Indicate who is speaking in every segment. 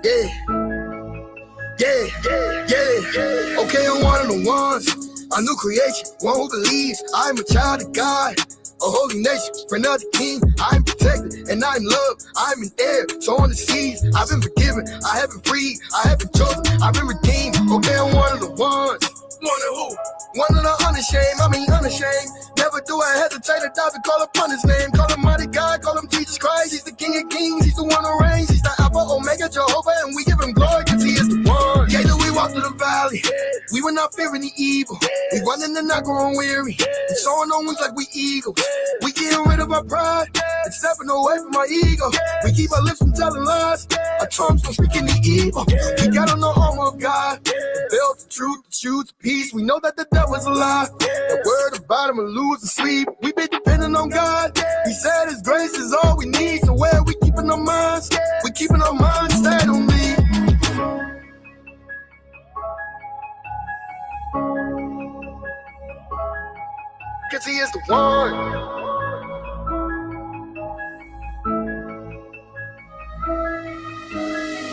Speaker 1: yeah. Okay, I'm one of the ones, a new creation, one who believes I'm a child of God. A holy nation, friend of the king. I'm protected and I'm loved. I'm in air, so on the seas. I've been forgiven, I have been freed, I have been chosen, I've been redeemed. Okay, I'm one of the ones. One of who? One of the unashamed, I mean unashamed. Never do I hesitate to die to call upon his name. Call him mighty God, call him Jesus Christ. He's the King of kings, he's the one who reigns. He's the Alpha, Omega, Jehovah, and we give him glory because he is the one. Yeah, we walk through the valley, we were not fearing the evil. We running and not growing weary, and soaring on wings like we eagles. We getting rid of our pride and stepping away from our ego. We keep our lips from telling lies, our tongues from speaking the evil. We got on the armor of God, the belt, the truth, the shoes, the peace. We know that the devil's a lie. The word about him will lose and sleep. We been depending on God. He said his grace is all we need. So where we keeping our minds? We keeping our minds stayed on me. Cause he is the one.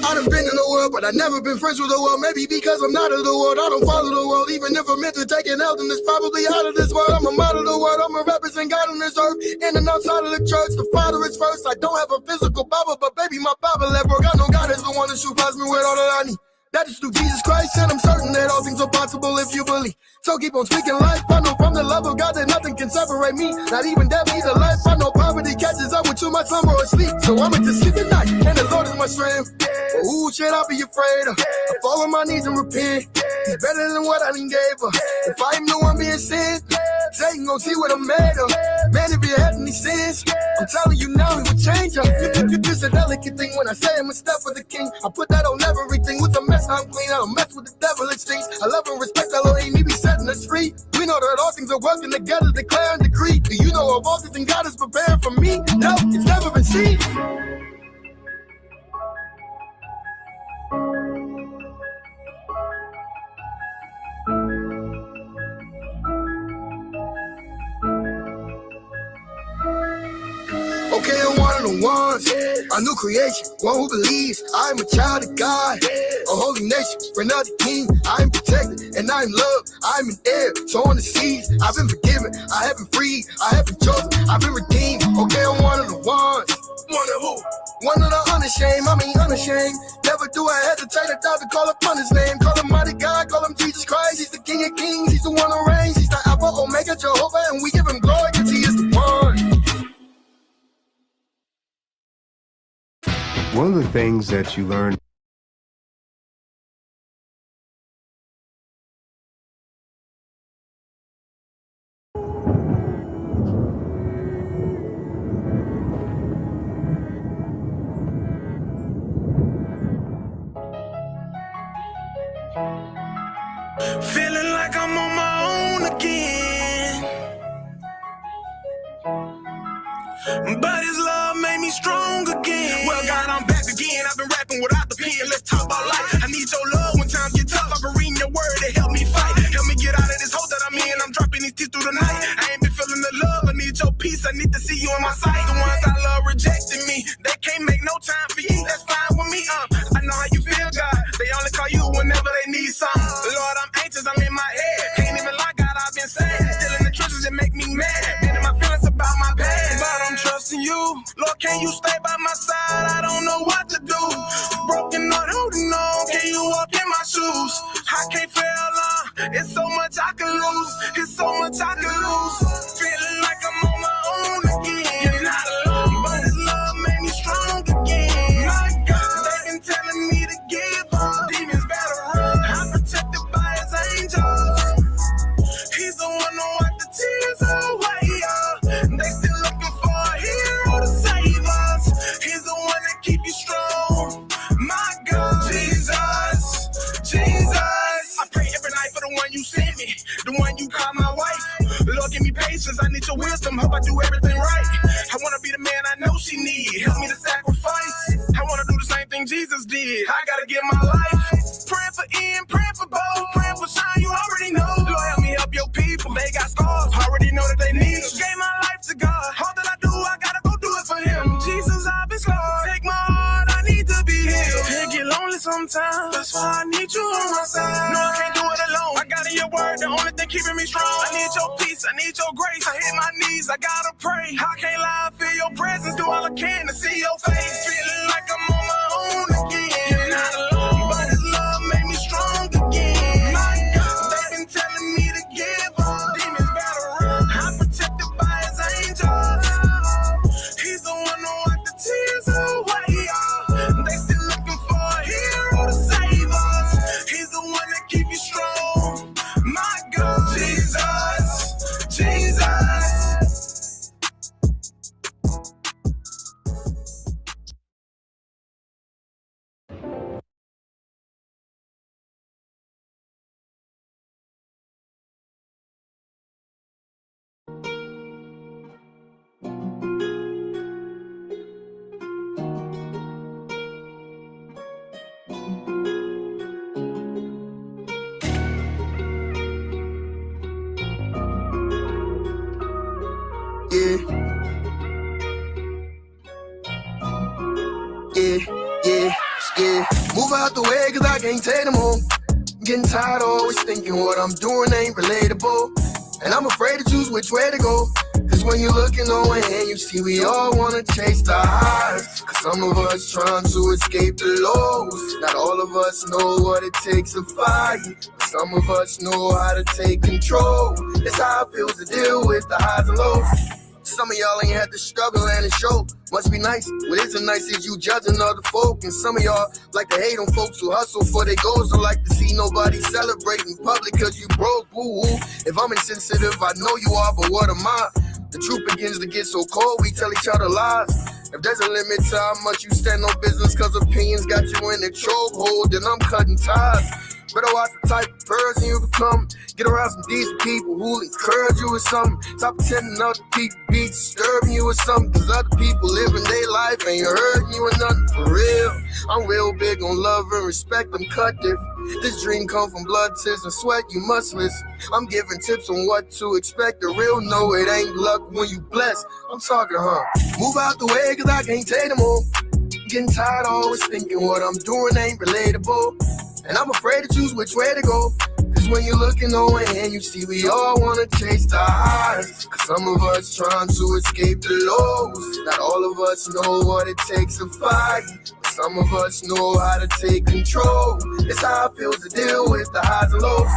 Speaker 1: I done been in the world, but I never been friends with the world. Maybe because I'm not of the world, I don't follow the world. Even if I'm meant to take an L, then it's probably out of this world. I'm a model of the world, I'm a represent God on this earth. In and outside of the church, the Father is first. I don't have a physical Bible, but baby, my Bible at work. I know God is the one that supplies me with all that I need. That is through Jesus Christ, and I'm certain that all things are possible if you believe. So keep on speaking life. I know from the love of God that nothing can separate me. Not even death, either life. I know poverty catches up with too much slumber or sleep. So I'ma just sleep at night, and the Lord is my strength. But who should I be afraid of? I fall on my knees and repent. He's better than what I done gave her. If I am the one being sent, Satan gon' see what I'm made of. Man, if you had any sins, I'm telling you now, he would change up. It's a delicate thing when I say I'm a step with the king. I put that on everything. With a mess, I'm clean. I don't mess with the devil, it stinks. I love and respect Elohim, he be setting us free. We know that all things are working together, declare and decree. Do you know of all things God is preparing for me? No, it's never been seen. Okay, I'm one of the ones, a new creation, one who believes I'm a child of God. A holy nation, friend of the king. I'm protected and I'm loved. I'm in air, so on the seas. I've been forgiven, I have been freed, I have been chosen, I've been redeemed. Okay, I'm one of the ones. One of who? One of the unashamed, I mean unashamed. Never do I hesitate to die to call upon his name. Call him mighty God, call him Jesus Christ. He's the King of kings, he's the one who reigns. He's the Alpha, Omega, Jehovah, and we give him glory because he is the one.
Speaker 2: One of the things that you learn
Speaker 3: feeling like I'm on my own again, but his love made me strong again. Well, God, I'm back again. I've been rapping without the pen. Let's talk about life. I need your love when times get tough. I've been reading your word to help me fight. Help me get out of this hole that I'm in. I'm dropping these tears through the night. I ain't been feeling the love. I need your peace. I need to see you in my sight. The ones I love rejecting me. They can't make no time for you. That's fine with me. I know how you feel, God. They only call you whenever they need something. Lord, I'm anxious. I'm in my head. Can't even lie, God. I've been sad. Still in the trenches. It make me mad. Been in my feelings about my past. But I'm trusting you. Lord, can you stay by my side? I don't know what to do. Broken heart, holding on. Can you walk in my shoes? I can't fail, it's so much I can lose. It's so much I can lose. Feeling like I'm on my own again. You're not alone, but his love made me strong again. My God, they've been telling me to give up. Demons better run. I'm protected by his angels. He's the one who wiped the tears away. They still looking for a hero to save us. He's the one that keep you strong. My God, Jesus, Jesus. I pray every night for the one you sent me, the one you call my wife. Lord, give me patience. I need your wisdom. Hope I do everything right. I wanna be the man I know she need. Help me to sacrifice. I wanna do the same thing Jesus did. I gotta give my life. Praying for Ian, praying for Bo, praying for Sean. You already know. Lord, help me help your people. They got scars. Already know that they need. Gave my life to God. All that I do, I gotta go do it for him. Jesus, I've been scarred. Take my heart, I need to be healed. It get lonely time. That's why I need you on my side. No, I can't do it alone. I got in your word, the only thing keeping me strong. I need your peace, I need your grace. I hit my knees, I gotta pray. I can't lie, I feel your presence, do all I can to see your face. Feeling like I'm on my own again. You're not alone, but his love made me strong again. My God, they've been telling me to give up. Demons better run. I'm protected by his angels. He's the one who wiped the tears away. They still looking for a hero to save us. He's the one that keep you strong. My God, Jesus, Jesus.
Speaker 1: Yeah. Yeah, yeah, yeah. Move out the way, cause I can't take them home. Getting tired of always thinking what I'm doing ain't relatable. And I'm afraid to choose which way to go. Cause when you're looking on one hand, you see we all wanna chase the highs. Cause some of us trying to escape the lows. Not all of us know what it takes to fight. But some of us know how to take control. It's how it feels to deal with the highs and lows. Some of y'all ain't had to struggle and it show. Must be nice. What isn't nice is you judging other folk. And some of y'all like to hate on folks who hustle for their goals. Don't like to see nobody celebrate in public cause you broke. Woo-woo. If I'm insensitive, I know you are, but what am I? The truth begins to get so cold, we tell each other lies. If there's a limit to how much you stand on business cause opinions got you in a chokehold, then I'm cutting ties. Better watch the type of person you become. Get around some decent people who'll encourage you with something. Stop pretending other people be disturbing you with something. Cause other people living their life ain't hurting you or nothing for real. I'm real big on love and respect, I'm cut different. This dream come from blood, tears, and sweat, you must listen. I'm giving tips on what to expect. The real know it ain't luck when you blessed. I'm talking, move out the way cause I can't take them all. Getting tired of always thinking what I'm doing ain't relatable. And I'm afraid to choose which way to go. Cause when you're looking on one hand, you see we all wanna chase the highs. Cause some of us trying to escape the lows. Not all of us know what it takes to fight. But some of us know how to take control. It's how it feels to deal with the highs and lows.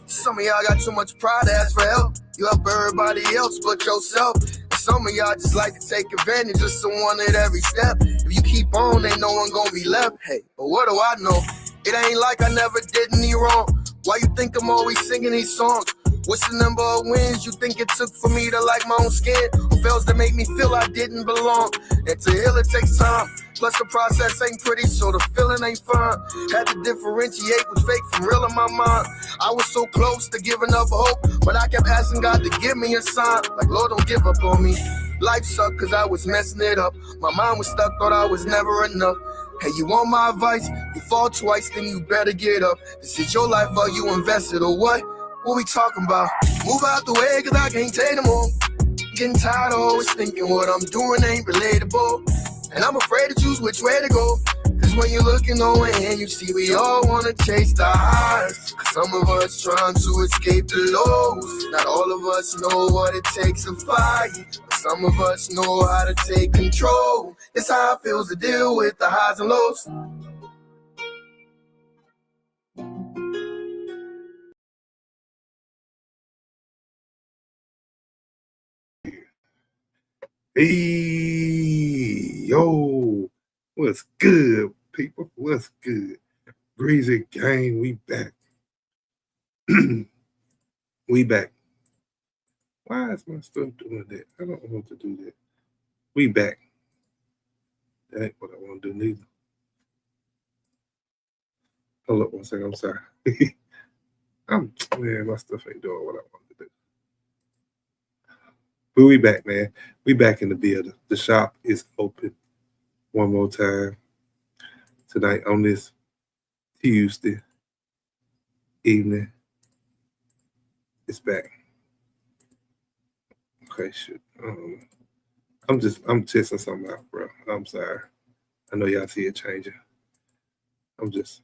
Speaker 1: Some of y'all got too much pride to ask for help. You help everybody else but yourself. Some of y'all just like to take advantage of someone at every step. If you keep on, ain't no one gonna be left. Hey, but what do I know? It ain't like I never did any wrong. Why you think I'm always singing these songs? What's the number of wins you think it took for me to like my own skin? Or fails that make me feel I didn't belong? And to heal it takes time. Plus the process ain't pretty, so the feeling ain't fun. Had to differentiate what's fake from real in my mind. I was so close to giving up hope, but I kept asking God to give me a sign. Like, Lord, don't give up on me. Life sucked cause I was messing it up. My mind was stuck, thought I was never enough. Hey, you want my advice? You fall twice, then you better get up. This is your life, are you invested or what? What we talking about? Move out the way cause I can't take them all. Getting tired of always thinking what I'm doing ain't relatable. And I'm afraid to choose which way to go. Cause when you're looking on one hand, you see we all wanna chase the highs. Cause some of us trying to escape the lows. Not all of us know what it takes to fight. But some of us know how to take control. It's how it feels to deal with the highs and lows.
Speaker 4: Hey, yo, what's good, people? What's good? Greasy gang, we back. We back. Why is my stuff doing that? I don't want to do that. We back. That ain't what I want to do neither. Hold up one second, I'm sorry. Man, my stuff ain't doing what I want to do. But we back, man. We back in the building. The shop is open one more time tonight on this Tuesday evening. It's back. Okay, shoot. I'm testing something out, bro. I'm sorry. I know y'all see it changing. I'm just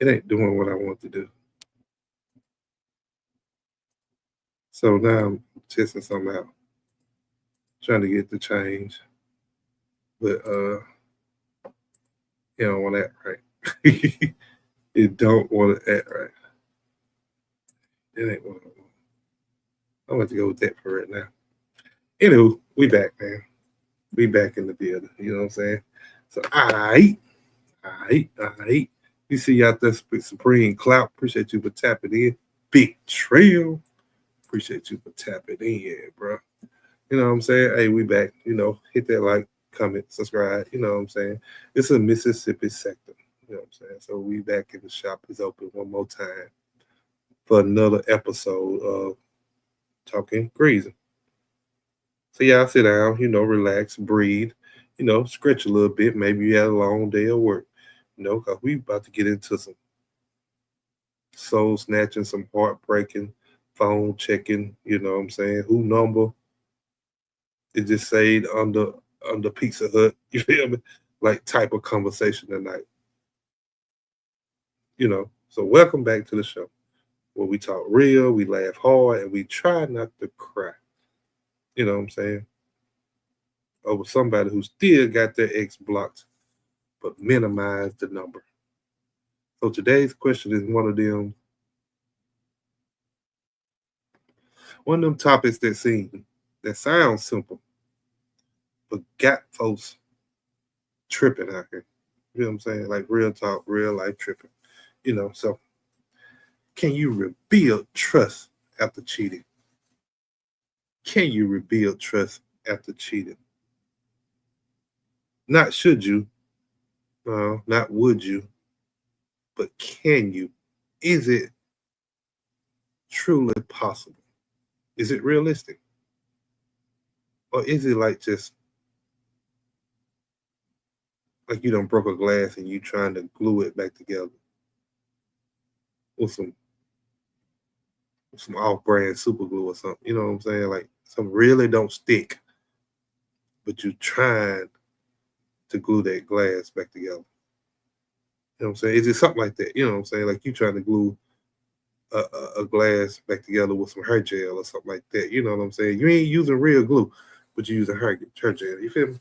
Speaker 4: It ain't doing what I want to do. So now I'm testing something out, trying to get the change, but it don't want to act right. It don't want to act right. It ain't what I want. I'm going to go with that for right now. Anywho, we back, man. We back in the building. You know what I'm saying? So, all right. You see you out there, Supreme Clout. Appreciate you for tapping in. Big Trail. Appreciate you for tapping in, bro. You know what I'm saying? Hey, we back. You know, hit that like, comment, subscribe. You know what I'm saying? It's a Mississippi sector. You know what I'm saying? So we back in the shop. Is open one more time for another episode of Talking Greasy. So y'all sit down, you know, relax, breathe, you know, stretch a little bit. Maybe you had a long day of work, you know, because we about to get into some soul snatching, some heartbreaking, phone checking, you know what I'm saying? Who number is just saved under Pizza Hut, you feel me? Like type of conversation tonight. You know, so welcome back to the show where we talk real, we laugh hard, and we try not to cry. You know what I'm saying? Over somebody who still got their ex blocked, but minimize the number. So today's question is one of them topics that sounds simple, but got folks tripping out here. You know what I'm saying? Like real talk, real life tripping. You know, so can you rebuild trust after cheating? Can you rebuild trust after cheating? Not should you, not would you, but can you? Is it truly possible? Is it realistic? Or is it like just like you done broke a glass and you trying to glue it back together with some off-brand super glue or something? You know what I'm saying? Like some really don't stick, but you trying to glue that glass back together. You know what I'm saying? Is it something like that? You know what I'm saying? Like you trying to glue a glass back together with some hair gel or something like that. You know what I'm saying? You ain't using real glue, but you using hair gel. You feel me?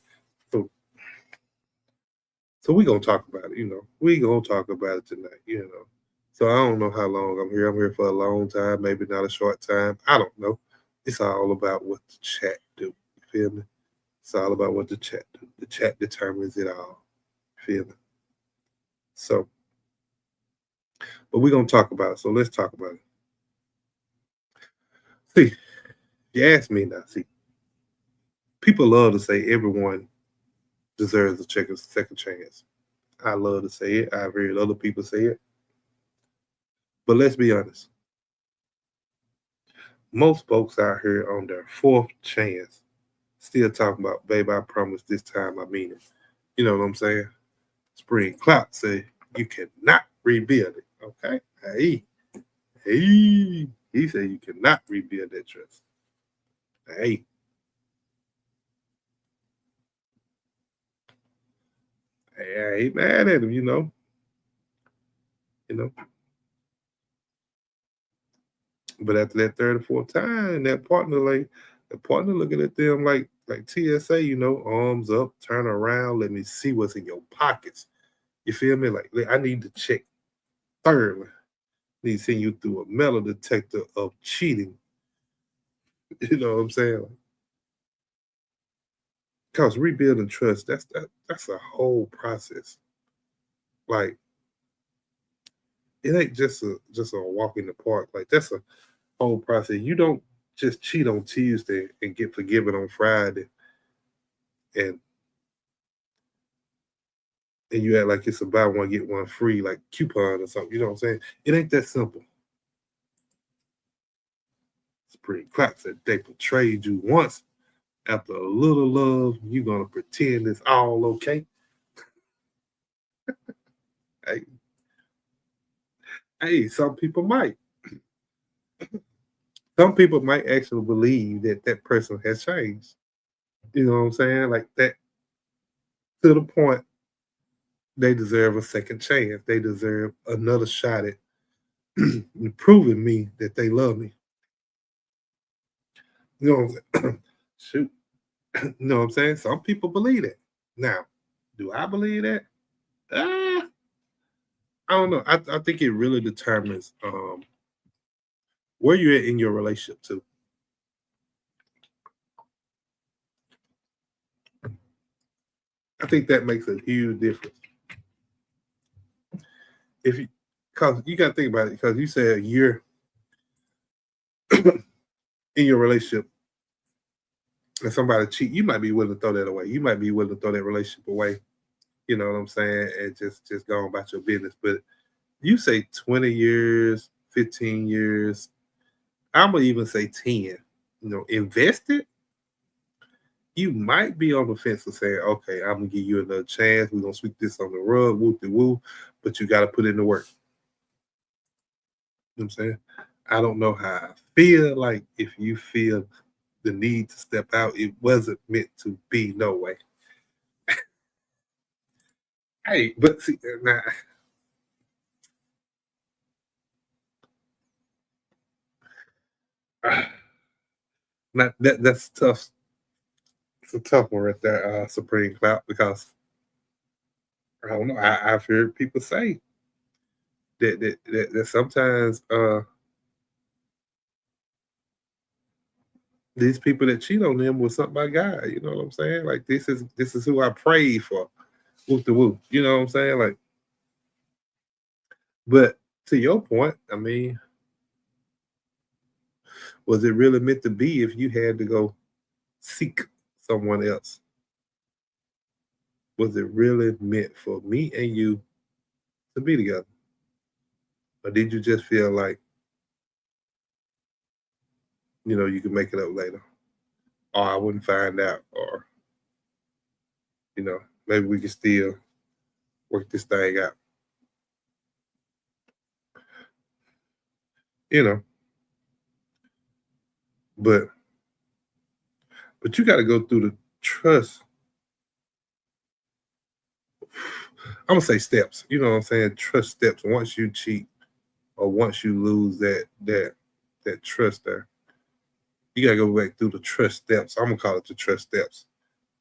Speaker 4: So we gonna talk about it. You know, we gonna talk about it tonight. You know, so I don't know how long I'm here. I'm here for a long time, maybe not a short time. I don't know. It's all about what the chat do. You feel me? It's all about what the chat do. The chat determines it all. You feel me? So, but we're gonna talk about it. So let's talk about it. See, you ask me now. See, people love to say everyone deserves a second chance. I love to say it. I've heard other people say it. But let's be honest. Most folks out here on their fourth chance still talking about, babe, I promise this time I mean it. You know what I'm saying? Spring Clout say you cannot rebuild it. Okay? Hey. He said you cannot rebuild that trust. Hey. I ain't mad at him, you know. But after that third or fourth time, that partner looking at them like TSA, you know, arms up, turn around, let me see what's in your pockets. You feel me? Like I need to check thoroughly. Need to send you through a metal detector of cheating. You know what I'm saying? Because rebuilding trust, that's a whole process. Like it ain't just a walk in the park. Like that's a whole process. You don't just cheat on Tuesday and get forgiven on Friday, and you act like it's a buy one get one free like coupon or something. You know what I'm saying? It ain't that simple. Spring Clout said they betrayed you once. After a little love, you gonna pretend it's all okay. Hey, some people might. Some people might actually believe that person has changed. You know what I'm saying? Like that, to the point they deserve a second chance. They deserve another shot at proving me that they love me. You know what I'm saying? Shoot. You know what I'm saying? Some people believe it. Now, do I believe that? I don't know. I think it really determines where you're at in your relationship too. I think that makes a huge difference. If you, cause you got to think about it, because you said you're in your relationship and somebody cheat, you might be willing to throw that away. You might be willing to throw that relationship away. You know what I'm saying? And just go on about your business. But you say 20 years, 15 years, I'm gonna even say 10. You know, invested. You might be on the fence of saying, okay, I'm gonna give you another chance. We're gonna sweep this on the rug, whoop de woo, but you gotta put in the work. You know what I'm saying? I don't know how I feel. Like, if you feel the need to step out, it wasn't meant to be, no way. Hey, but see, now, that's tough. It's a tough one right there, Supreme Cloud, because I don't know. I've heard people say that sometimes these people that cheat on them was something by God. You know what I'm saying? Like, this is who I prayed for. Whoop the whoop. You know what I'm saying? Like, but to your point, I mean, was it really meant to be if you had to go seek someone else? Was it really meant for me and you to be together? Or did you just feel like, you know, you could make it up later? Or I wouldn't find out, or, you know, maybe we could still work this thing out. You know, but you got to go through the trust. I'm gonna say steps. You know what I'm saying? Trust steps. Once you cheat, or once you lose that trust there, you gotta go back through the trust steps. I'm gonna call it the trust steps.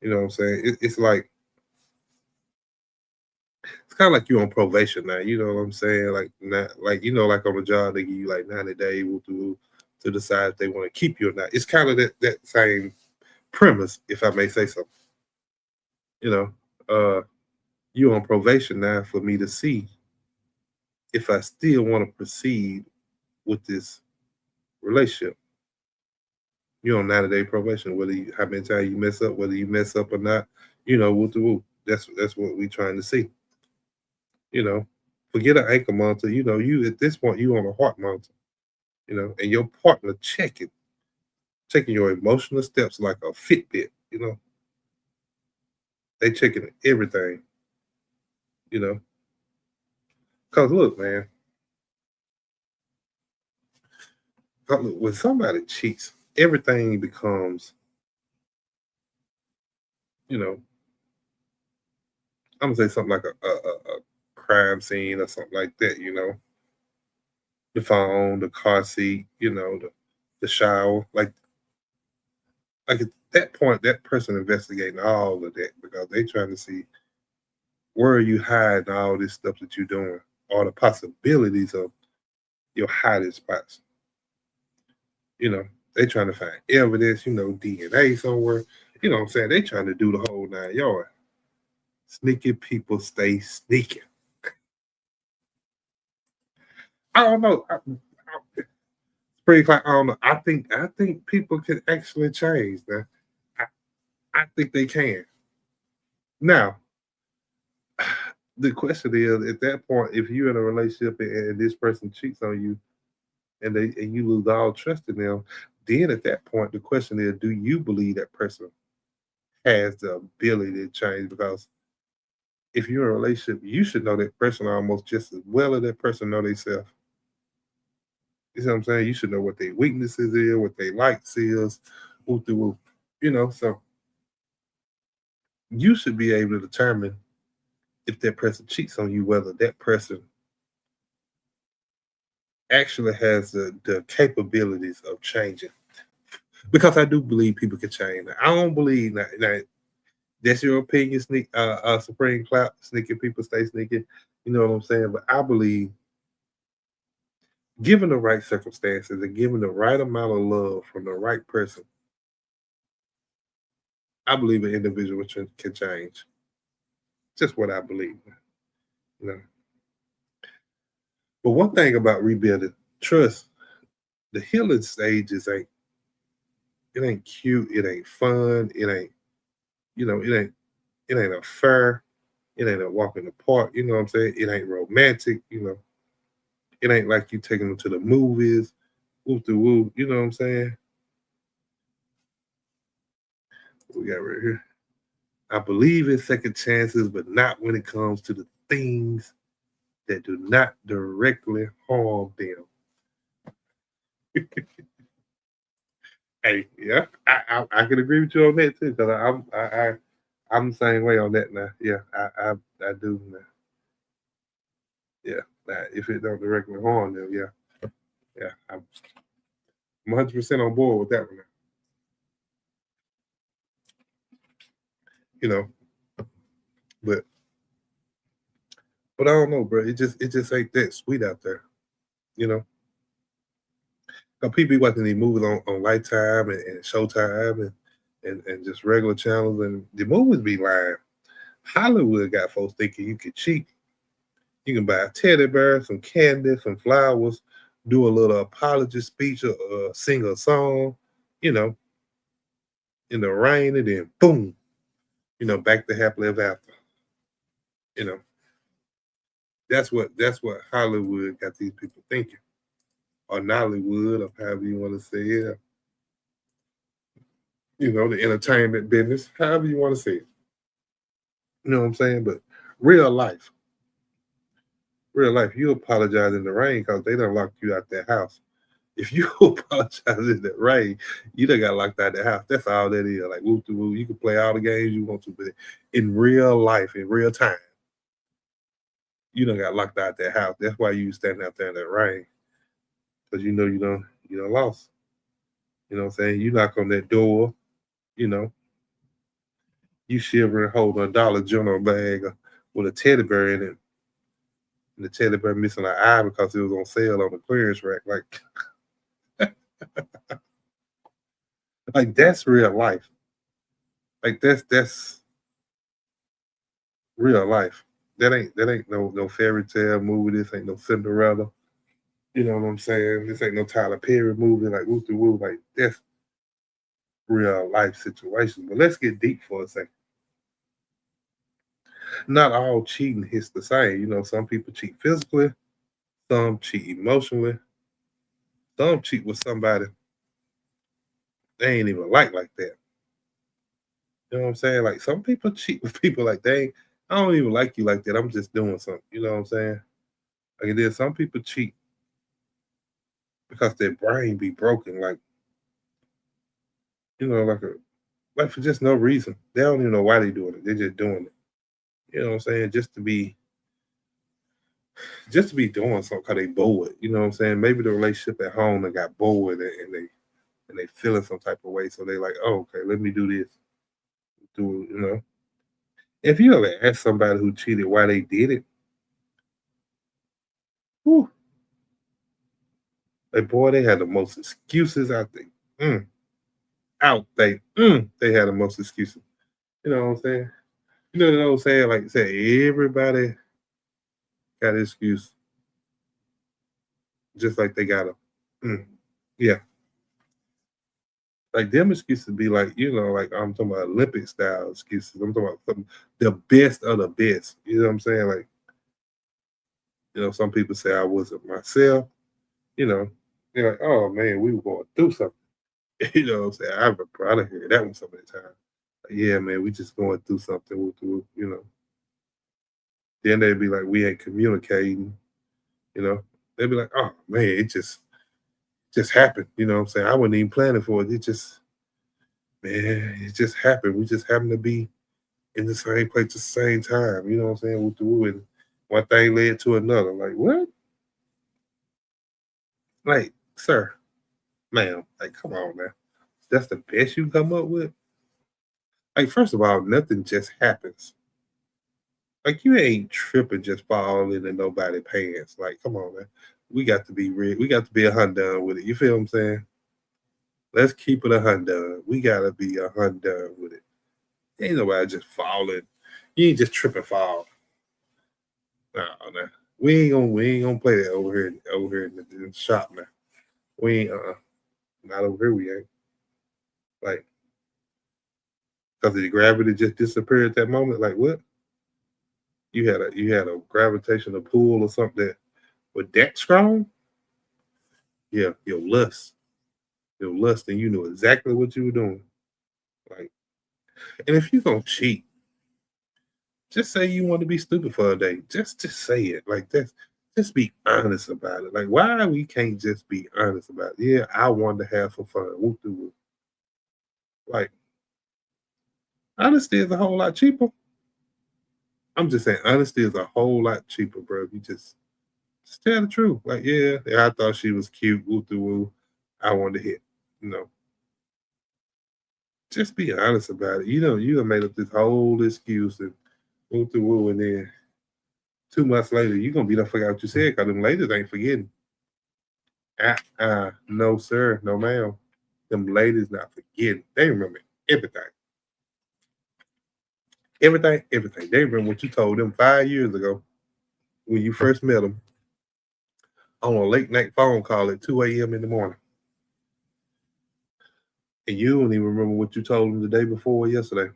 Speaker 4: You know what I'm saying? It's like, it's kind of like you're on probation now. You know what I'm saying? Like, not like, you know, like on the job they give you like 90 days to decide if they want to keep you or not. It's kind of that same premise, if I may say so. You know, you're on probation now for me to see if I still want to proceed with this relationship. You're on 90-day probation, whether you, how many times you mess up, whether you mess up or not, you know, whoop the whoop. That's what we're trying to see. You know, forget an ankle monitor. You know, you at this point you on a heart monitor. You know, and your partner checking your emotional steps like a Fitbit. You know, they checking everything. You know, cause look, man, when somebody cheats, everything becomes, you know, I'm gonna say something like a crime scene or something like that. You know, the phone, the car seat, you know, the shower, like at that point, that person investigating all of that because they trying to see where are you hiding all this stuff that you're doing, or the possibilities of your hiding spots. You know, they trying to find evidence, you know, DNA somewhere. You know what I'm saying? They trying to do the whole 9 yards. Sneaky people stay sneaking. I don't know. Pretty clear. I don't know. I think people can actually change. Now, I think they can. Now, the question is, at that point, if you're in a relationship and this person cheats on you, and you lose all trust in them, then at that point, the question is, do you believe that person has the ability to change? Because if you're in a relationship, you should know that person almost just as well as that person know themselves. You see what I'm saying? You should know what their weaknesses is, what they likes is, you know, so you should be able to determine if that person cheats on you, whether that person actually has the capabilities of changing. Because I do believe people can change. I don't believe that that's your opinion, Supreme Clout, sneaky people stay sneaky. You know what I'm saying? But I believe, given the right circumstances and given the right amount of love from the right person, I believe an individual can change. Just what I believe. You know. But one thing about rebuilding trust, the healing stages ain't cute, it ain't fun, it ain't, it ain't a fair, it ain't a walk in the park, you know what I'm saying? It ain't romantic, it ain't like you taking them to the movies, whoop the whoop, you know what I'm saying? What we got right here. I believe in second chances, but not when it comes to the things that do not directly harm them. Hey, yeah, I can agree with you on that too, because I'm the same way on that now. Yeah, I do now. Yeah, if it don't directly harm them, yeah, I'm 100% on board with that one. But I don't know, bro. It just ain't that sweet out there, Now, people be watching these movies on Lifetime and Showtime and just regular channels, and the movies be lying. Hollywood got folks thinking you could cheat. You can buy a teddy bear, some candy, some flowers, do a little apology speech, or sing a song, in the rain, and then boom, back to happily ever after. That's what Hollywood got these people thinking, or Nollywood, or however you want to say it. The entertainment business, however you want to say it. You know what I'm saying? But real life, you apologize in the rain because they done locked you out their house. If you apologize in the rain, you done got locked out the house. That's all that is. Like whoop to whoop. You can play all the games you want to, but in real life, in real time, you done got locked out their house. That's why you standing out there in that rain. Because you done lost. You know what I'm saying? You knock on that door, you shivering, holding a Dollar General bag with a teddy bear in it. And the teddy bear missing an eye because it was on sale on the clearance rack. Like that's real life. Like that's real life. That ain't no fairy tale movie. This ain't no Cinderella. You know what I'm saying? This ain't no Tyler Perry movie. Like woo woo. Like that's real life situation. But let's get deep for a second. Not all cheating hits the same. Some people cheat physically, some cheat emotionally, some cheat with somebody they ain't even like that. You know what I'm saying? Like some people cheat with people like I don't even like you like that. I'm just doing something. You know what I'm saying? Like there's some people cheat because their brain be broken, like like for just no reason. They don't even know why they're doing it. They're just doing it. You know what I'm saying? Just to be doing something because they bored. You know what I'm saying? Maybe the relationship at home they got bored and they feeling some type of way. So they like, oh, okay, let me do this. If you ever ask somebody who cheated why they did it, whew, like boy, they had the most excuses out there. They had the most excuses. You know what I'm saying? You know what I'm saying? Like say everybody got an excuse. Just like they got a yeah. Like them excuses be like, like I'm talking about Olympic style excuses. I'm talking about the best of the best. You know what I'm saying? Like, some people say I wasn't myself. They're like, oh man, we were going through something. You know what I'm saying? I done heard that one so many times. Like, yeah, man, we just going through something. Then they'd be like, we ain't communicating. They'd be like, oh man, it just happened. You know what I'm saying? I wasn't even planning for it. It just happened. We just happened to be in the same place at the same time. You know what I'm saying? With the woo, and one thing led to another. Like what? Like, sir, ma'am, like, come on now. That's the best you come up with. Like, first of all, nothing just happens. Like, you ain't tripping just falling into nobody pants. Like, come on, man. We got to be real. We got to be a hundred with it. You feel what I'm saying? Let's keep it a hundred. We gotta be a hundred with it. Ain't nobody just falling. You ain't just tripping fall. No. We ain't gonna play that over here in the shop now. We ain't not over here. We ain't like because the gravity just disappeared at that moment. Like what? You had a gravitational pull or something that was that strong? Yeah, your lust, and you knew exactly what you were doing. Like, and if you gonna cheat, just say you want to be stupid for a day. Just say it like that. Just be honest about it. Like, why we can't just be honest about it? Yeah, I wanted to have some fun. Whoop de whoop. Like, honesty is a whole lot cheaper. I'm just saying, honesty is a whole lot cheaper, bro. If you just tell the truth. Like, yeah, I thought she was cute. Whoop de woo. I wanted to hit. No. Just be honest about it. You done made up this whole excuse and whoop de woo, and then 2 months later, you're gonna be done forget what you said because them ladies ain't forgetting. No, sir, no, ma'am. Them ladies not forgetting. They remember everything. Everything. They remember what you told them 5 years ago when you first met them on a late night phone call at 2 a.m. in the morning. And you don't even remember what you told them the day before or yesterday.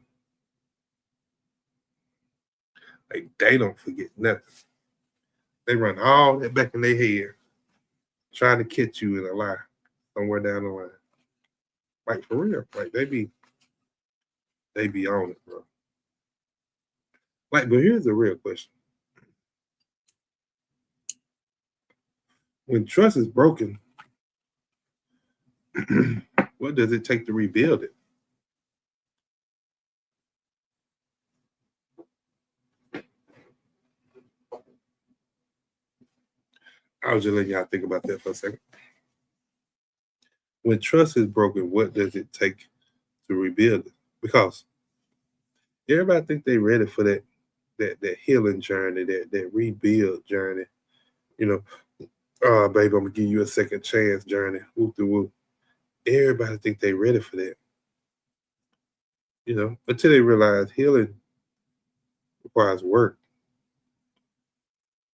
Speaker 4: Like, they don't forget nothing. They run all that back in their head, trying to catch you in a lie somewhere down the line. Like, for real. Like, they be on it, bro. Like, but here's the real question. When trust is broken, what does it take to rebuild it? I was just letting y'all think about that for a second. When trust is broken, what does it take to rebuild it? Because everybody think they're ready for that healing journey, that rebuild journey. You know, baby, I'm gonna give you a second chance journey. Whoop de whoop. Everybody think they ready for that. You know, until they realize healing requires work.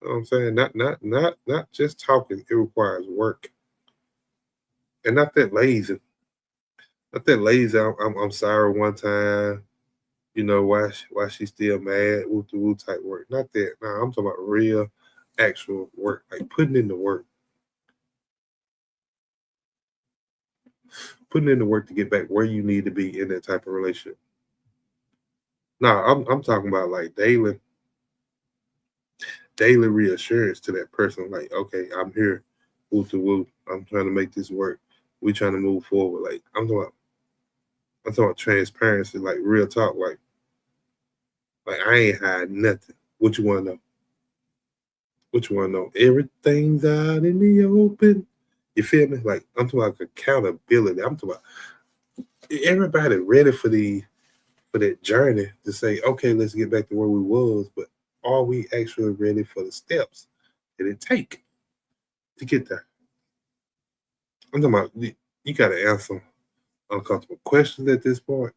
Speaker 4: You know what I'm saying? Not just talking, it requires work. And not that lazy. Not that lazy. I'm sorry one time. You know why she's still mad? Whoop de whoop type work. Not that. No, I'm talking about real, actual work, like putting in the work. Putting in the work to get back where you need to be in that type of relationship. No, I'm talking about like daily reassurance to that person. Like, okay, I'm here. Whoop de whoop. I'm trying to make this work. We trying to move forward. Like, I'm talking about transparency, like real talk. Like I ain't hiding nothing. What you want to know? What you want to know? Everything's out in the open. You feel me? Like, I'm talking about accountability. I'm talking about everybody ready for that journey to say, okay, let's get back to where we was. But are we actually ready for the steps that it take to get there? I'm talking about you got to answer uncomfortable questions at this point.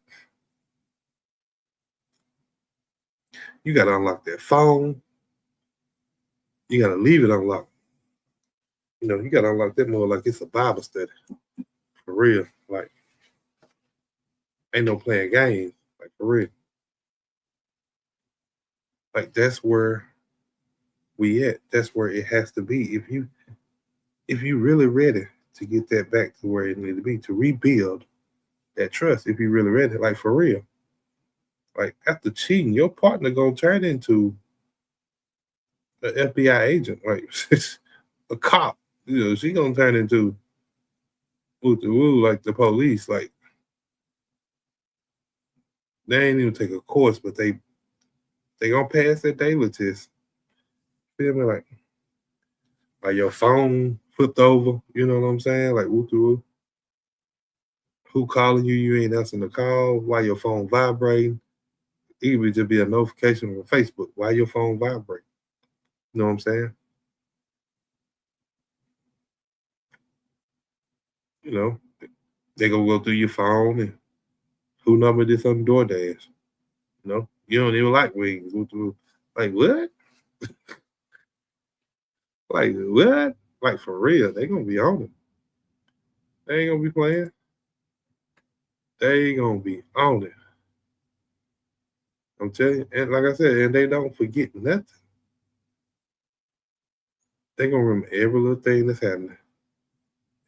Speaker 4: You got to unlock that phone. You got to leave it unlocked. You know, you got to unlock that more like it's a Bible study. For real. Like, ain't no playing games. Like, for real. Like, that's where we at. That's where it has to be. If you really ready to get that back to where it needs to be, to rebuild that trust, if you really ready, like, for real. Like, after cheating, your partner gonna turn into an FBI agent, like a cop. You know, she gonna turn into like the police. Like, They ain't even take a course, but they gonna pass that daily test. Feel me? Like your phone flipped over, you know what I'm saying? Like whoop. Who calling you? You ain't answering the call. Why your phone vibrating? It would just be a notification on Facebook. Why your phone vibrate? You know what I'm saying? You know, they gonna go through your phone and who number this on DoorDash? You know, you don't even like wings. Like what? Like what? Like for real? They gonna be on it. They ain't gonna be playing. They gonna be on it. I'm telling you, and like I said, and they don't forget nothing. They gonna remember every little thing that's happening,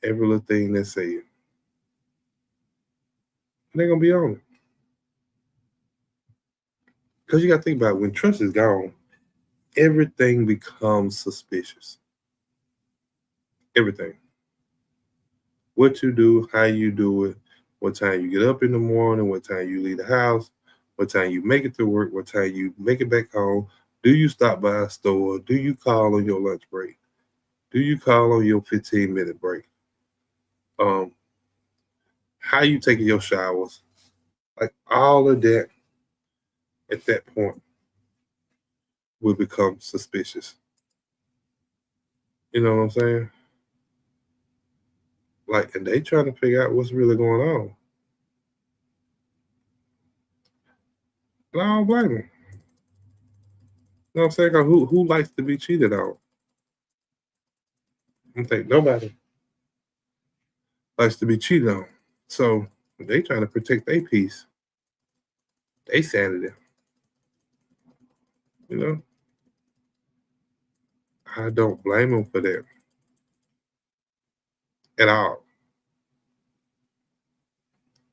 Speaker 4: every little thing that's said. And they gonna be on it. Because you gotta think about it, when trust is gone, everything becomes suspicious. Everything. What you do, how you do it, what time you get up in the morning, what time you leave the house, what time you make it to work, what time you make it back home. Do you stop by a store? Do you call on your lunch break? Do you call on your 15-minute break? How you taking your showers? Like all of that at that point will become suspicious. You know what I'm saying? Like, and they trying to figure out what's really going on. And I don't blame them. You know what I'm saying? 'Cause who likes to be cheated on? I don't think nobody likes to be cheated on. So they trying to protect their peace, they sanity. You know? I don't blame them for that at all.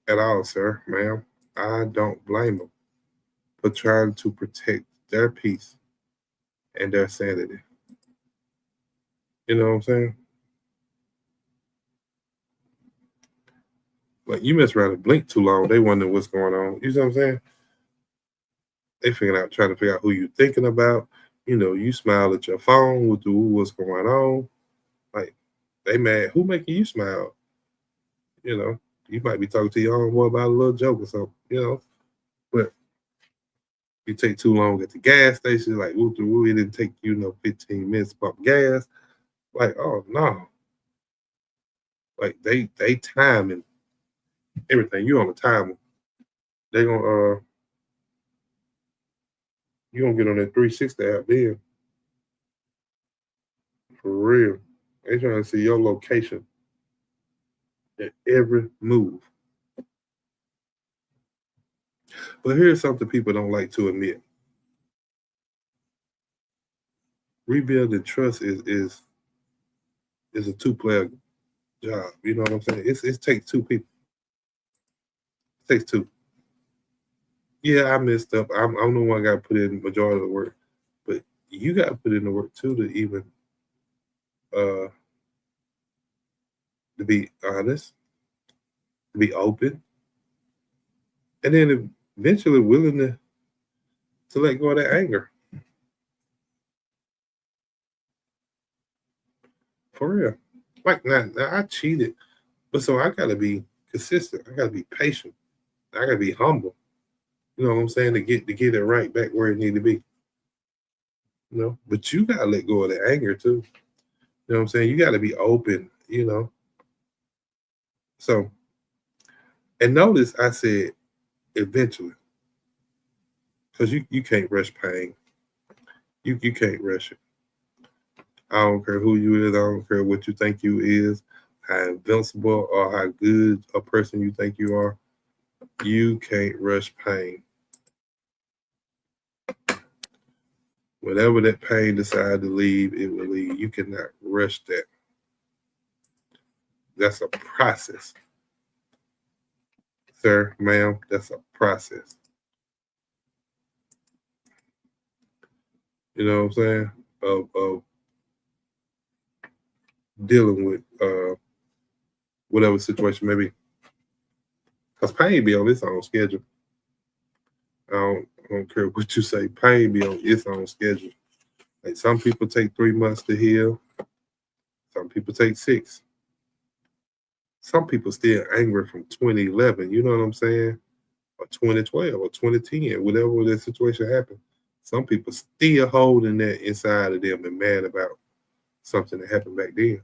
Speaker 4: At all, sir, ma'am. I don't blame them for trying to protect their peace and their sanity. You know what I'm saying? Like you mess around and blink too long, they wonder what's going on. You know what I'm saying? They trying to figure out who you thinking about. You know, you smile at your phone with what's going on. Like they mad. Who making you smile? You know, you might be talking to your homeboy about a little joke or something. You know, but you take too long at the gas station. Like it didn't take you 15 minutes to pump gas. Like oh no. Like they timing everything. You on the timer. They gonna you gonna get on that 360 app then. For real. They trying to see your location at every move. But here's something people don't like to admit. Rebuilding trust is a 2-player job. You know what I'm saying? It takes 2 people. It takes 2. Yeah, I messed up. I'm the one got to put in the majority of the work. But you got to put in the work too to even to be honest, to be open, and then eventually willing to let go of that anger. For real. Like now I cheated, but so I gotta be consistent. I gotta be patient. I gotta be humble. You know what I'm saying? To get it right back where it need to be. You know, but you gotta let go of the anger too. You know what I'm saying? You gotta be open, you know. So, and notice I said eventually. Because you can't rush pain. You can't rush it. I don't care who you is, I don't care what you think you is, how invincible or how good a person you think you are. You can't rush pain. Whenever that pain decides to leave, it will leave. You cannot rush that. That's a process. Sir, ma'am, that's a process. You know what I'm saying? Of dealing with whatever situation may be. Because pain be on its own schedule. I don't care what you say. Pain be on its own schedule. Like some people take 3 months to heal. Some people take 6. Some people still angry from 2011. You know what I'm saying? Or 2012 or 2010, whatever that situation happened. Some people still holding that inside of them and mad about something that happened back then.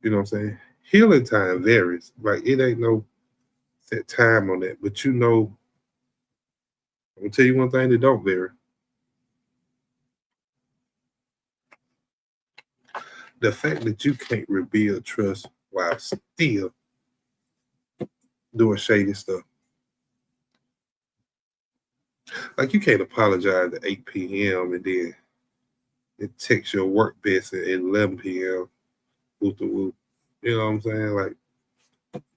Speaker 4: You know what I'm saying? Healing time varies. Like it ain't no set time on that. But you know, I'm gonna tell you one thing that don't vary. The fact that you can't rebuild trust while still doing shady stuff. Like you can't apologize at 8 p.m. and then it text your work best at 11 p.m. Whoop the whoop. You know what I'm saying? Like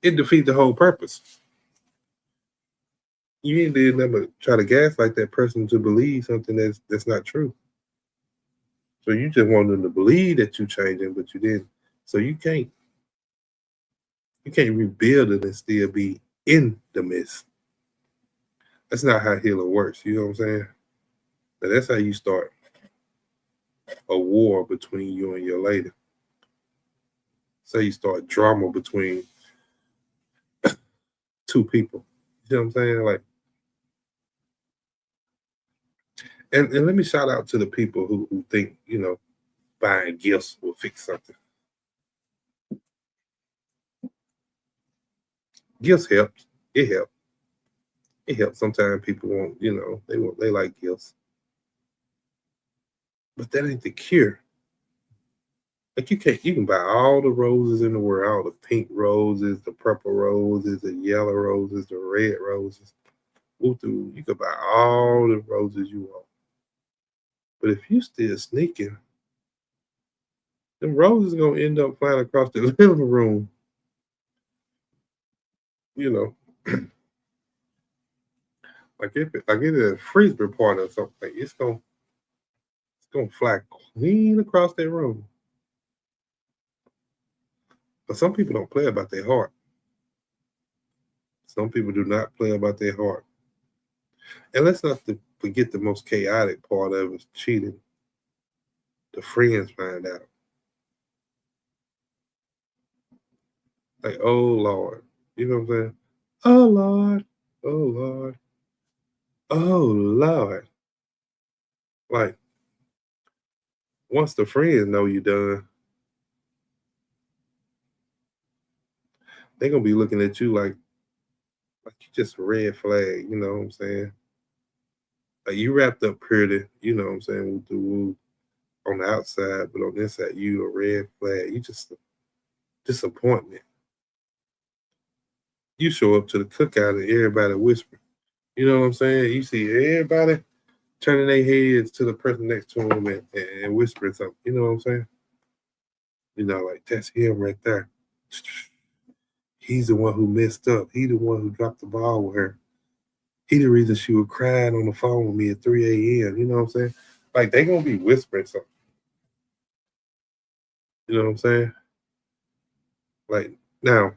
Speaker 4: it defeats the whole purpose. You ain't did nothing but try to gaslight that person to believe something that's not true. So you just want them to believe that you're changing, but you didn't. So you can't rebuild it and still be in the mess. That's not how healing works. You know what I'm saying? But that's how you start a war between you and your lady. So you start drama between two people. You know what I'm saying? Like, and let me shout out to the people who think, you know, buying gifts will fix something. Gifts help. It helps. It helps. Sometimes people want, you know, they like gifts. But that ain't the cure. Like you can buy all the roses in the world, all the pink roses, the purple roses, the yellow roses, the red roses. You could buy all the roses you want. But if you still sneaking, them roses gonna end up flying across the living room. You know. like it is a frisbee party or something. It's gonna fly clean across their room. But some people don't play about their heart. Some people do not play about their heart. And let's not forget the most chaotic part of it is cheating. The friends find out. Like, oh Lord. You know what I'm saying? Oh Lord. Oh Lord. Oh Lord. Like, once the friends know you done, they're gonna be looking at you like you just a red flag, you know what I'm saying? Like you wrapped up pretty, you know what I'm saying, with the woo on the outside, but on the inside, you a red flag. You just a disappointment. You show up to the cookout and everybody whisper. You know what I'm saying? You see everybody turning their heads to the person next to them and whispering something. You know what I'm saying? You know, like that's him right there. He's the one who messed up. He the one who dropped the ball with her. He the reason she was crying on the phone with me at 3 a.m. You know what I'm saying? Like they gonna be whispering something. You know what I'm saying? Like now,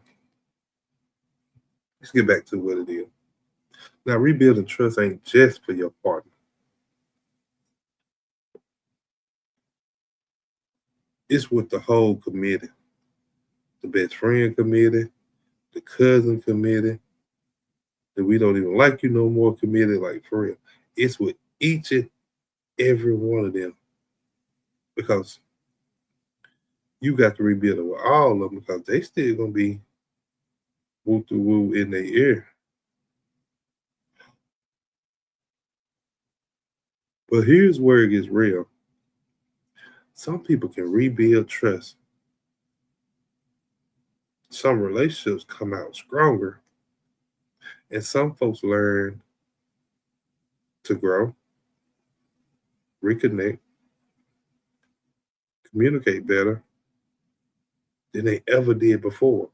Speaker 4: let's get back to what it is. Now, rebuilding trust ain't just for your partner. It's with the whole committee. The best friend committee, the cousin committee, that we don't even like you no more committee, like for real. It's with each and every one of them. Because you got to rebuild it with all of them because they still gonna be woo to woo in their ear. But here's where it gets real. Some people can rebuild trust. Some relationships come out stronger. And some folks learn to grow, reconnect, communicate better than they ever did before.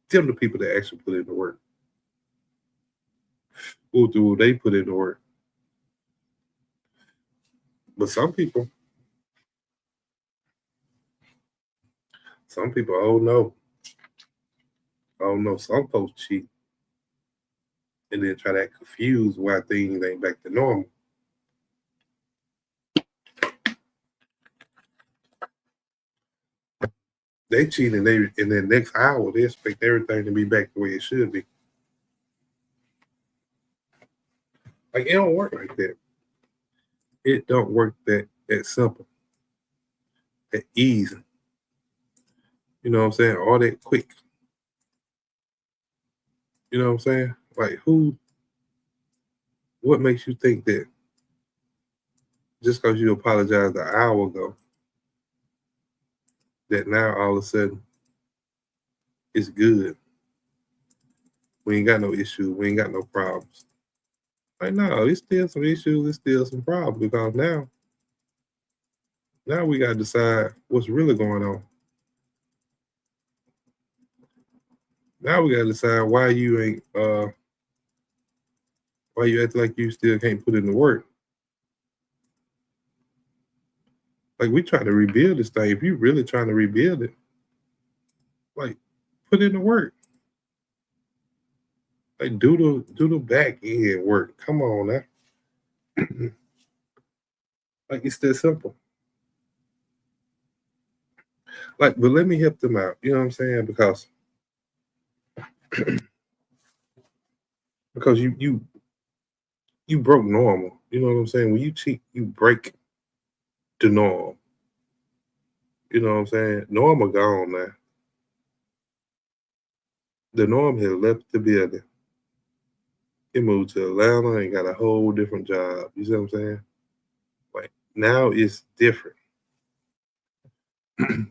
Speaker 4: Them the people that actually put in the work. They put in the work. But some people, oh no. I don't know, some folks cheat and then try to act confused why things ain't back to normal. They cheat and they in their next hour they expect everything to be back the way it should be. Like it don't work like that. It don't work that simple, that easy. You know what I'm saying? All that quick. You know what I'm saying? Like what makes you think that just because you apologized an hour ago, that now all of a sudden it's good? We ain't got no issues. We ain't got no problems. Like, no, it's still some issues. It's still some problems because now we got to decide what's really going on. Now we got to decide why you ain't, why you act like you still can't put in the work. Like, we trying to rebuild this thing. If you really trying to rebuild it, like, put in the work. Like, do the back end work. Come on now. Like, it's that simple. Like, but let me help them out. You know what I'm saying? Because you broke normal. You know what I'm saying? When you cheat, you break the norm. You know what I'm saying? Normal gone now. The norm has left the building. He moved to Atlanta and got a whole different job. You see what I'm saying? Like now it's different.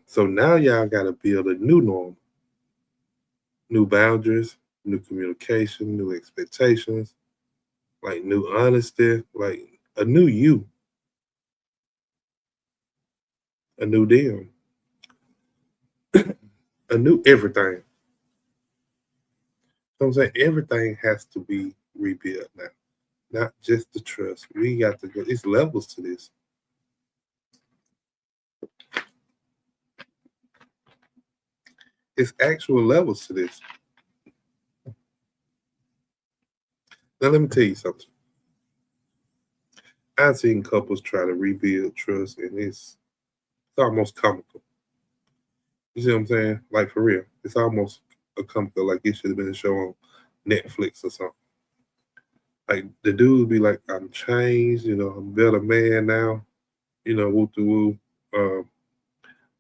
Speaker 4: So now y'all got to build a new norm, new boundaries, new communication, new expectations, like new honesty, like a new you, a new them, a new everything. So I'm saying everything has to be rebuilt now, not just the trust. We got to go. It's levels to this. It's actual levels to this. Now let me tell you something. I've seen couples try to rebuild trust, and it's almost comical. You see what I'm saying? Like for real, it's almost a comical. Like it should have been a show on Netflix or something. Like the dude be like, "I'm changed. You know, I'm a better man now. You know, woo to woo."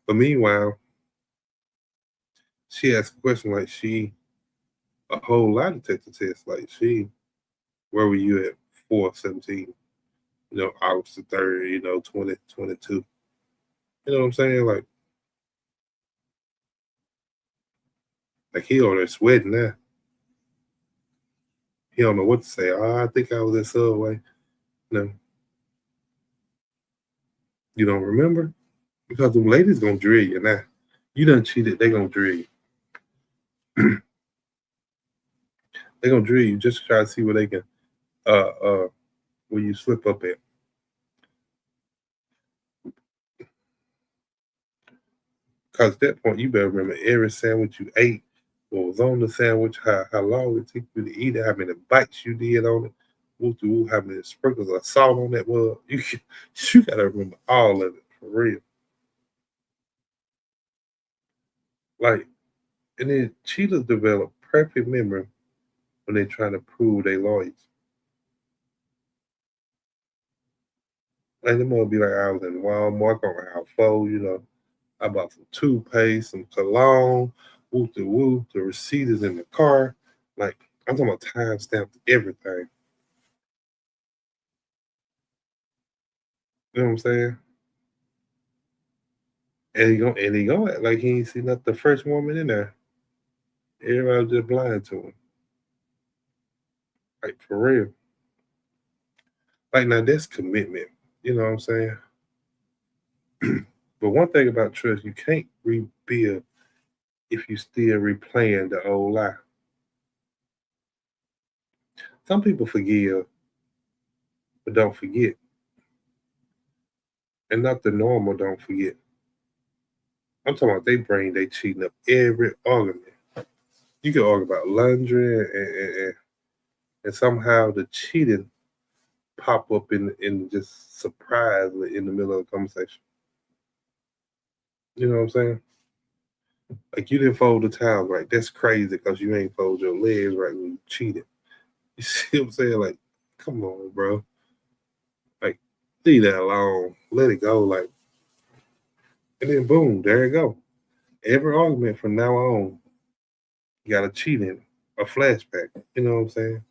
Speaker 4: But meanwhile, she asked a question like a whole lot of tests. Like where were you at 4/17? You know, August the 3rd, you know, 2022. You know what I'm saying? Like he on there sweating now. He don't know what to say. Oh, I think I was at Subway. No. You don't remember? Because them ladies gonna drill you now. You done cheated, they gonna drill you. They gonna drill you just to try to see where they can where you slip up at. Because at that point, you better remember every sandwich you ate, what was on the sandwich, how long it took you to eat it, how many bites you did on it, how many sprinkles of salt on that was. You gotta remember all of it for real. Like, and then cheaters develop perfect memory when they're trying to prove they loyal. Like, them will be like, I was in Walmart on aisle 4, you know, I bought some toothpaste, some cologne, woo. The receipt is in the car. Like, I'm talking about time stamped everything. You know what I'm saying? And he gonna act like he ain't seen nothing the first woman in there. Everybody was just blind to him. Like for real. Like now that's commitment. You know what I'm saying? But one thing about trust, you can't rebuild if you still replaying the old lie. Some people forgive, but don't forget. And not the normal don't forget. I'm talking about they cheating up every argument. You can argue about laundry and somehow the cheating pop up in just surprisingly in the middle of the conversation. You know what I'm saying? Like you didn't fold the towel right. That's crazy because you ain't fold your legs right when you cheated. You see what I'm saying? Like, come on, bro. Like, leave that alone. Let it go. Like, and then boom, there you go. Every argument from now on, you got a cheat in it, a flashback. You know what I'm saying?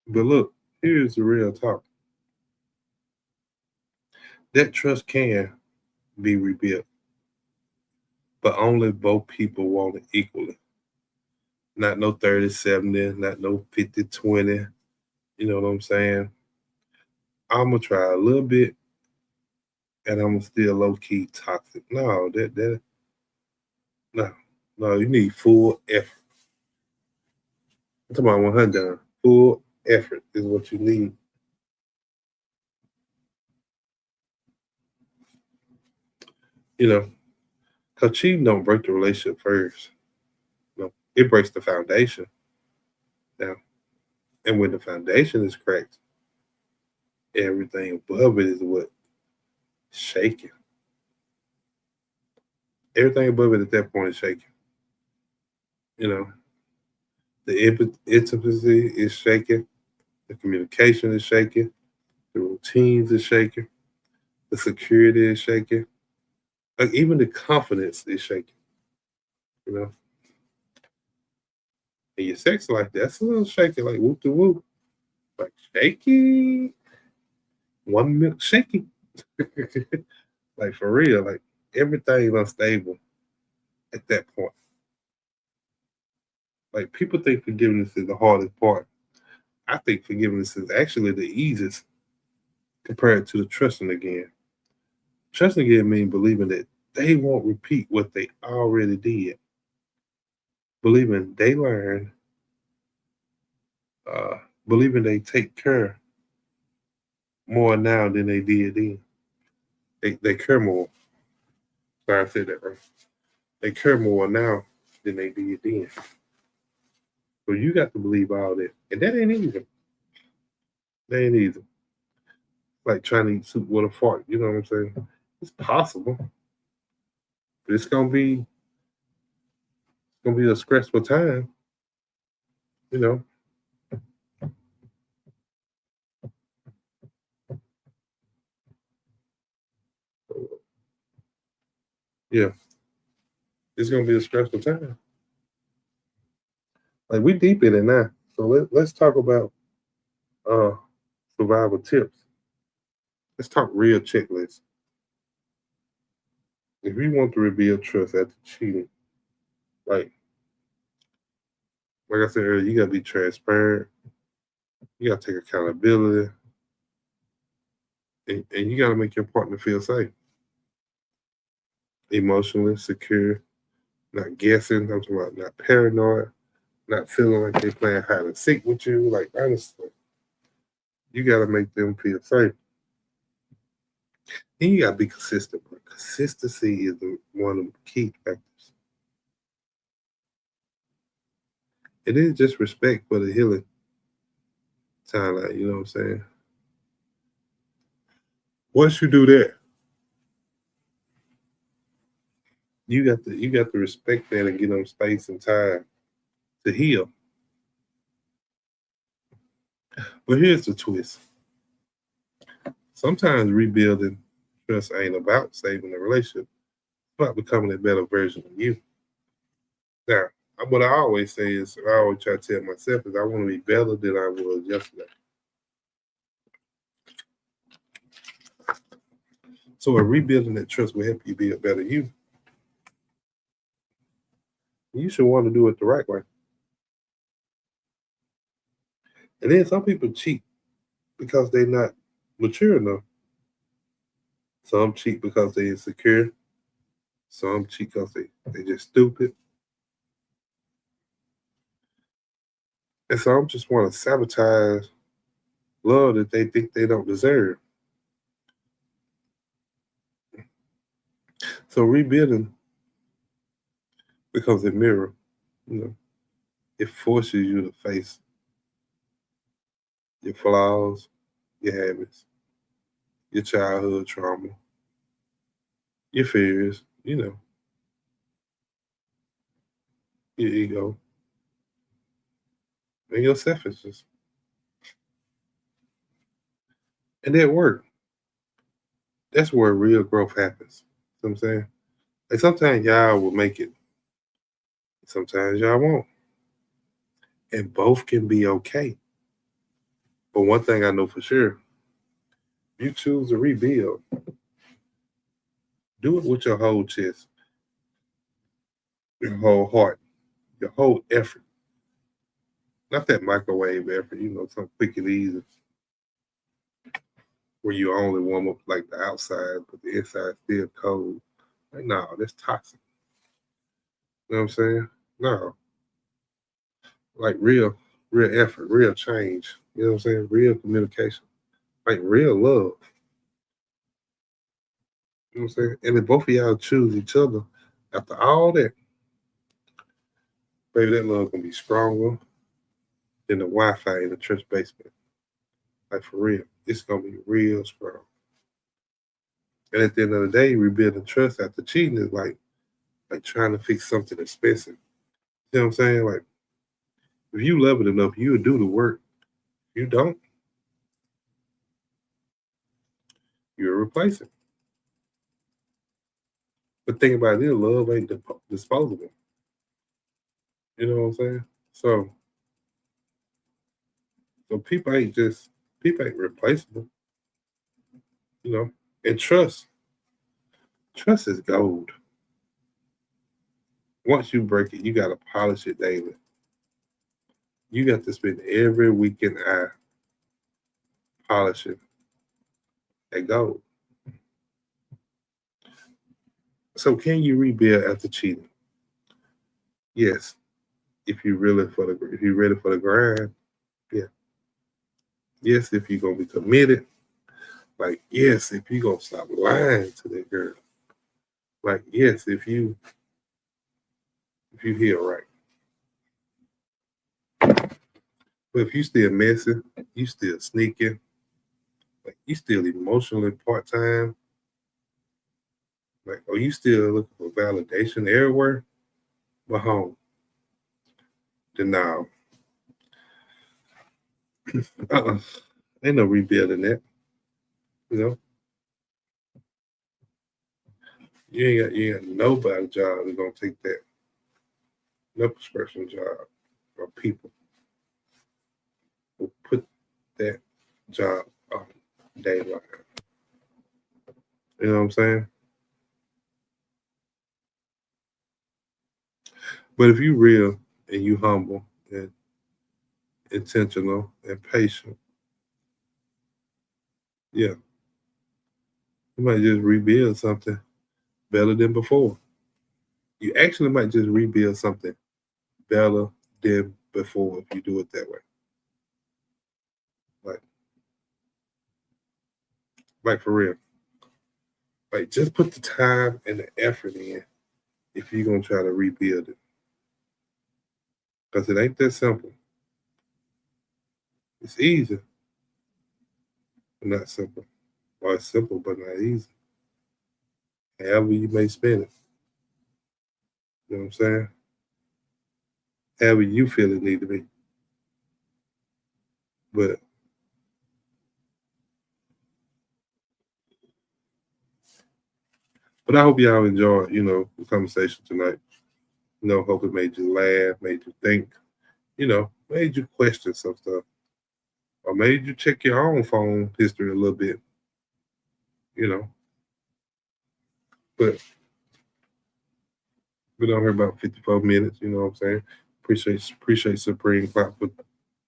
Speaker 4: But look, here's the real talk. That trust can be rebuilt, but only both people want it equally. Not no 30-70, not no 50-20. You know what I'm saying? I'm gonna try a little bit and I'm still low key toxic. No, no, you need full effort. I'm talking about 100. Full effort is what you need. You know, because cheating don't break the relationship first. No, it breaks the foundation. Now, and when the foundation is cracked, everything above it is what shaking. Everything above it at that point is shaking. You know, the intimacy is shaking, the communication is shaking, the routines is shaking, the security is shaking, like even the confidence is shaking. You know, and your sex life that's a little shaky, like whoop de whoop, like shaky, 1 minute shaky, like for real, like everything's unstable at that point. Like people think forgiveness is the hardest part. I think forgiveness is actually the easiest compared to the trusting again. Trusting again means believing that they won't repeat what they already did. Believing they learn, believing they take care more now than they did then. They care more. Sorry, I said that right. They care more now than they did then. So you got to believe all that. And that ain't easy. That ain't easy. Like trying to eat soup with a fart. You know what I'm saying? It's possible. But it's gonna be a stressful time, you know. Yeah, it's gonna be a stressful time. Like we deep in it now. So let's talk about uh survival tips. Let's talk real checklists. If you want to rebuild trust after cheating, like like I said earlier, you gotta be transparent. You gotta take accountability, and you gotta make your partner feel safe, emotionally secure, not guessing. I'm talking about not paranoid, not feeling like they playing hide and seek with you. Like honestly, you gotta make them feel safe. And you gotta be consistent. Bro. Consistency is one of the key factors. It is just respect for the healing timeline. You know what I'm saying? Once you do that, you got to respect that and give them space and time to heal. But here's the twist. Sometimes rebuilding trust ain't about saving the relationship. It's about becoming a better version of you. Now, what I always say is, I always try to tell myself is I want to be better than I was yesterday. So rebuilding that trust will help you be a better you. You should want to do it the right way. And then some people cheat because they're not mature enough. Some cheat because they're insecure. Some cheat because they just stupid. And some just want to sabotage love that they think they don't deserve. So rebuilding becomes a mirror. You know, it forces you to face your flaws, your habits, your childhood trauma, your fears, you know, your ego, and your selfishness. And that work, that's where real growth happens. You know what I'm saying? Like sometimes y'all will make it, sometimes y'all won't. And both can be okay. But one thing I know for sure, you choose to rebuild, do it with your whole chest, your whole heart, your whole effort. Not that microwave effort, you know, some quick and easy, where you only warm up like the outside, but the inside still cold. Like, no, that's toxic. You know what I'm saying? No. Like real effort, real change. You know what I'm saying? Real communication. Like real love. You know what I'm saying? And if both of y'all choose each other, after all that, baby, that love gonna be stronger than the Wi-Fi in the church basement. Like for real. It's gonna be real strong. And at the end of the day, rebuilding trust after cheating is like trying to fix something expensive. You know what I'm saying? Like if you love it enough, you would do the work. If you don't, you'll replace it. But think about it, love ain't disposable. You know what I'm saying? So people ain't replaceable. You know, and trust is gold. Once you break it, you gotta polish it daily. You got to spend every weekend hour polishing that gold. So can you rebuild after cheating? Yes. If you're ready for the grind, yeah. Yes, if you're gonna be committed. Like, yes, if you're gonna stop lying to that girl. Like, yes, if you heal right. But if you still messing, you still sneaking, like you still emotionally part-time, like, or you still looking for validation everywhere but home, then now, ain't no rebuilding that. You know, you ain't got nobody job that's gonna take that. No prescription job or people will put that job on daylight. You know what I'm saying? But if you real and you humble and intentional and patient, yeah, you might just rebuild something better than before. You actually might just rebuild something better than before if you do it that way. Like for real. Like just put the time and the effort in if you're gonna try to rebuild it. Because it ain't that simple. It's easy, but not simple. Or it's simple but not easy. However you may spend it. You know what I'm saying? However you feel it need to be. But I hope y'all enjoyed, you know, the conversation tonight. You know, hope it made you laugh, made you think, you know, made you question some stuff. Or made you check your own phone history a little bit. You know. But been on here about 54 minutes, you know what I'm saying? Appreciate Supreme Clock for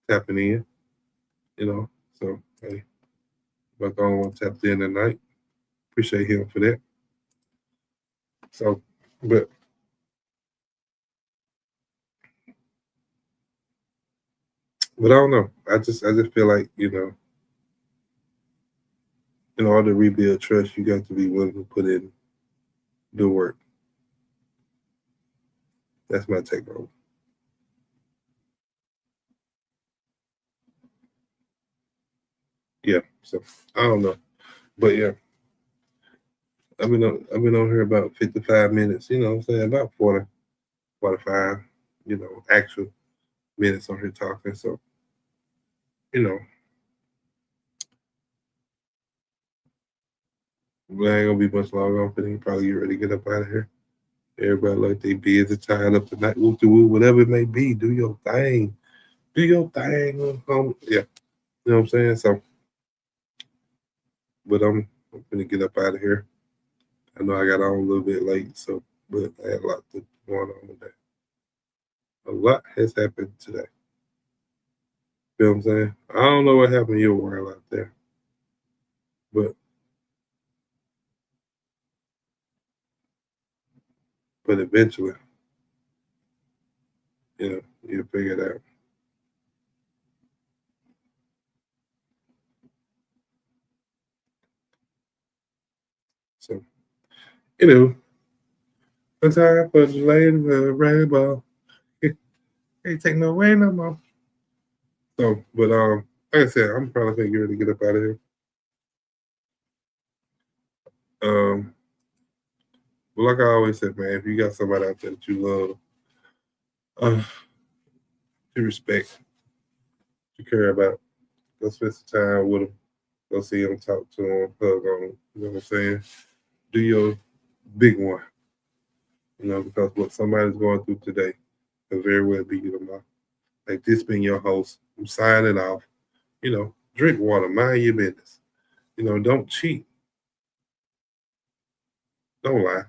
Speaker 4: tapping in, you know. So hey, Buck on tapped in tonight. Appreciate him for that. So, but I don't know. I just feel like, you know, in order to rebuild trust, you got to be willing to put in the work. That's my take on it. Yeah, so I don't know. But yeah. I've been on here about 55 minutes, you know what I'm saying? About 40, 45, you know, actual minutes on here talking. So, you know, we ain't gonna be much longer. I'm finna probably get ready to get up out of here. Everybody like they busy, tired up tonight, whoop de whoop, whatever it may be. Do your thing. Do your thing. Yeah. You know what I'm saying? So, but I'm gonna get up out of here. I know I got on a little bit late, so but I had a lot going on today. A lot has happened today. You know what I'm saying? I don't know what happened in your world out there, but eventually, you know, you'll figure it out. So, you know, the time for the lady rainbow. Ain't take no way no more. So, but like I said, I'm probably gonna get ready to get up out of here. But like I always said, man, if you got somebody out there that you love, you respect, you care about, go spend some time with them, go see them, talk to them, hug on them. You know what I'm saying? Do your big one. You know, because what somebody's going through today could very well be you tomorrow. Like this being your host, I'm signing off. You know, drink water, mind your business. You know, don't cheat. Don't lie.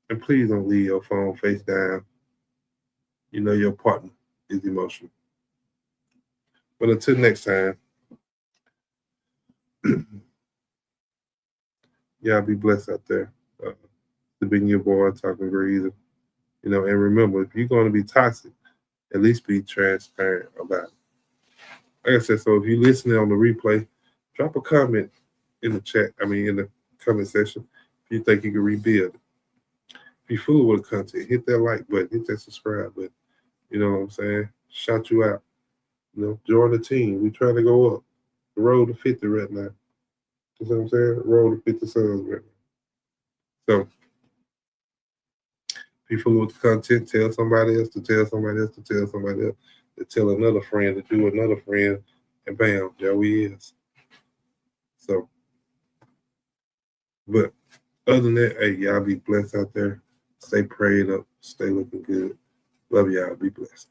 Speaker 4: And please don't leave your phone face down. You know your partner is emotional. But until next time, y'all be blessed out there. To being your boy, talking greasy. You know, and remember, if you're going to be toxic, at least be transparent about it. Like I said, so if you're listening on the replay, drop a comment in the chat. In the comment section, if you think you can rebuild it. If you fool with the content, hit that like button, hit that subscribe button. You know what I'm saying? Shout you out. You know, join the team. We trying to go up. The road to 50 right now. You know what I'm saying? Road to 50 sons right now. So, if you fool with the content, tell somebody else to tell somebody else to tell somebody else to tell another friend to do another friend, and bam, there we is. So, but other than that, hey, y'all be blessed out there. Stay prayed up. Stay looking good. Love y'all. Be blessed.